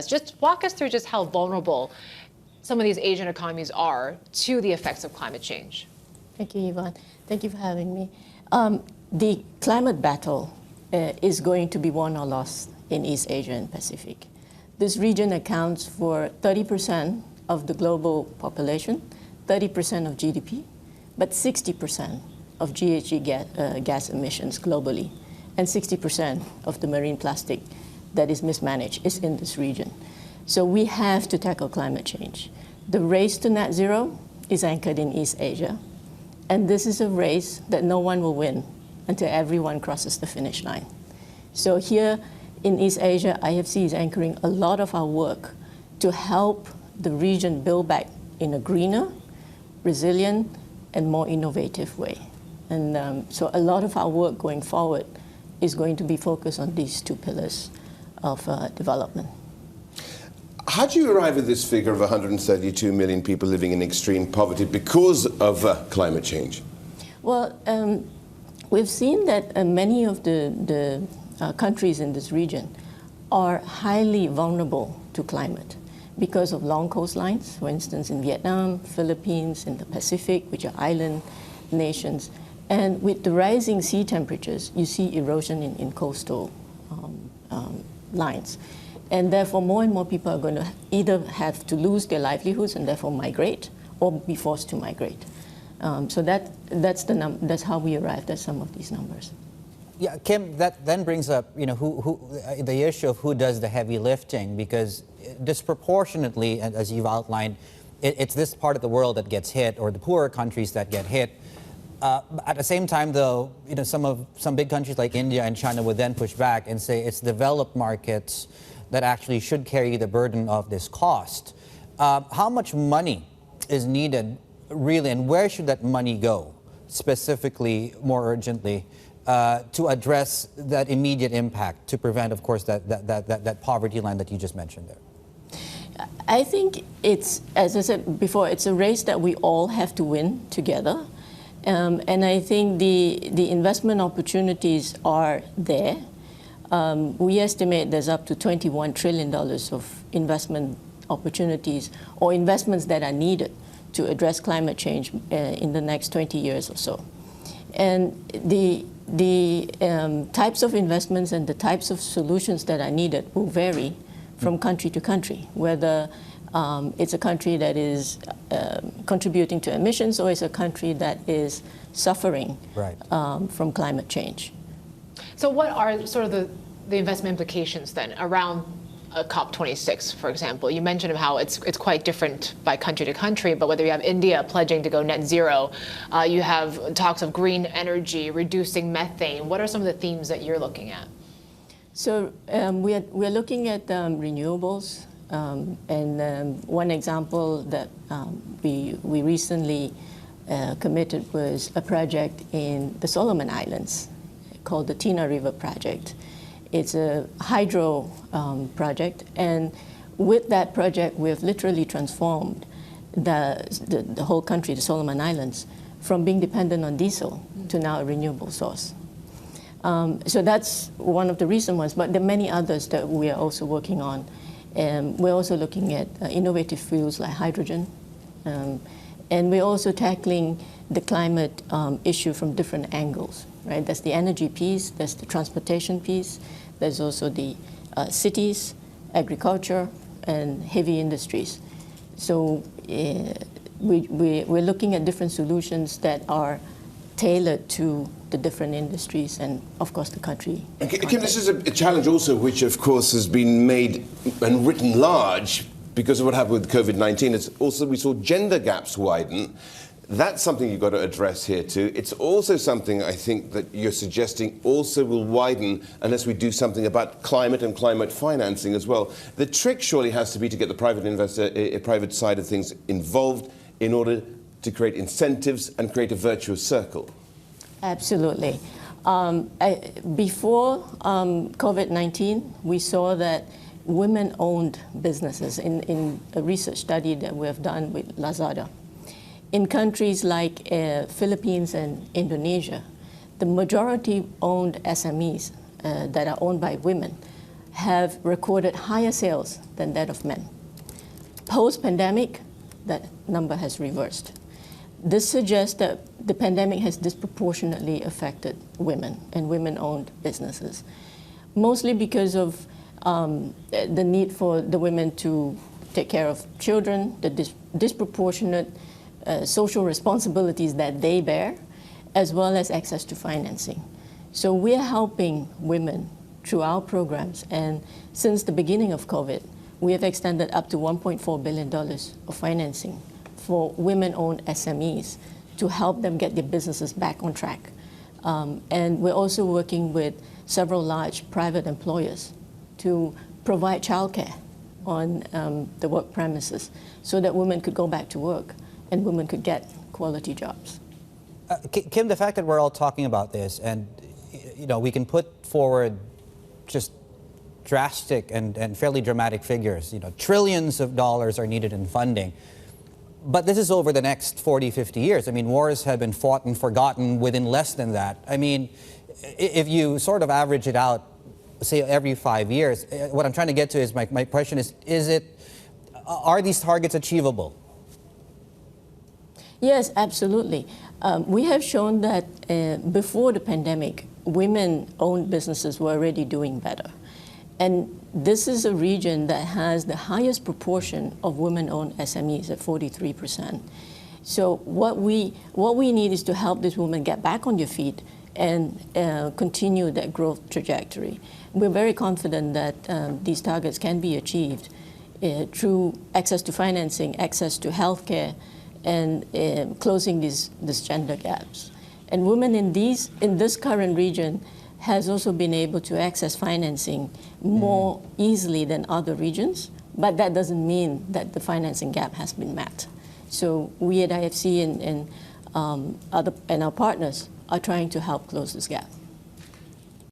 Just walk us through just how vulnerable some of these Asian economies are to the effects of climate change. Thank you, Yvonne. Thank you for having me. The climate battle is going to be won or lost in East Asia and Pacific. This region accounts for 30% of the global population, 30% of GDP, but 60% of GHG gas emissions globally, and 60% of the marine plastic that is mismanaged is in this region. So we have to tackle climate change. The race to net zero is anchored in East Asia, and this is a race that no one will win until everyone crosses the finish line. So here in East Asia, IFC is anchoring a lot of our work to help the region build back in a greener, resilient, and more innovative way. And so a lot of our work going forward is going to be focused on these two pillars of development. How do you arrive at this figure of 132 million people living in extreme poverty because of climate change? Well, we've seen that many of the countries in this region are highly vulnerable to climate because of long coastlines, for instance, in Vietnam, Philippines, in the Pacific, which are island nations. And with the rising sea temperatures, you see erosion in coastal lines. And therefore, more and more people are going to either have to lose their livelihoods and therefore migrate, or be forced to migrate. So that's how we arrived at some of these numbers. Yeah, Kim, that then brings up, the issue of who does the heavy lifting, because disproportionately, as you've outlined, it's this part of the world that gets hit, or the poorer countries that get hit. At the same time, though, some big countries like India and China would then push back and say it's developed markets that actually should carry the burden of this cost. How much money is needed, really, and where should that money go, specifically, more urgently, to address that immediate impact, to prevent, of course, that poverty line that you just mentioned there? I think it's, as I said before, it's a race that we all have to win together. And I think the investment opportunities are there. We estimate there's up to $21 trillion of investment opportunities or investments that are needed to address climate change in the next 20 years or so. And the types of investments and the types of solutions that are needed will vary from country to country, whether it's a country that is contributing to emissions or it's a country that is suffering from climate change. So what are sort of the investment implications then around COP26, for example? You mentioned how it's quite different by country to country, but whether you have India pledging to go net zero, you have talks of green energy, reducing methane. What are some of the themes that you're looking at? So we're looking at renewables. And one example that we recently committed was a project in the Solomon Islands called the Tina River Project. It's a hydro project, and with that project, we have literally transformed the whole country, the Solomon Islands, from being dependent on diesel to now a renewable source. So that's one of the recent ones, but there are many others that we are also working on. We're also looking at innovative fuels like hydrogen. And we're also tackling the climate issue from different angles, right? There's the energy piece, there's the transportation piece, there's also the cities, agriculture, and heavy industries. So we're looking at different solutions that are tailored to the different industries and, of course, the country. Kim, this is a challenge also which, of course, has been made and written large because of what happened with COVID-19. It's also, we saw gender gaps widen. That's something you've got to address here too. It's also something I think that you're suggesting also will widen unless we do something about climate and climate financing as well. The trick surely has to be to get the private investor, private side of things involved in order to create incentives and create a virtuous circle. Absolutely. Before COVID-19, we saw that women-owned businesses in a research study that we have done with Lazada. In countries like Philippines and Indonesia, the majority-owned SMEs that are owned by women have recorded higher sales than that of men. Post-pandemic, that number has reversed. This suggests that the pandemic has disproportionately affected women and women-owned businesses, mostly because of the need for the women to take care of children, the disproportionate social responsibilities that they bear, as well as access to financing. So we're helping women through our programs, and since the beginning of COVID, we have extended up to $1.4 billion of financing for women-owned SMEs to help them get their businesses back on track. And we're also working with several large private employers to provide childcare on the work premises so that women could go back to work and women could get quality jobs. Kim, the fact that we're all talking about this, and we can put forward just drastic and fairly dramatic figures, trillions of dollars are needed in funding. But this is over the next 40, 50 years. I mean, wars have been fought and forgotten within less than that. I mean, if you sort of average it out, say every 5 years, what I'm trying to get to is, my question is are these targets achievable? Yes, absolutely. We have shown that before the pandemic, women-owned businesses were already doing better. And this is a region that has the highest proportion of women-owned SMEs at 43%. So what we need is to help these women get back on their feet and continue that growth trajectory. We're very confident that these targets can be achieved through access to financing, access to healthcare, and closing these gender gaps. And women in this current region has also been able to access financing more easily than other regions, but that doesn't mean that the financing gap has been met. So we at IFC and our partners are trying to help close this gap.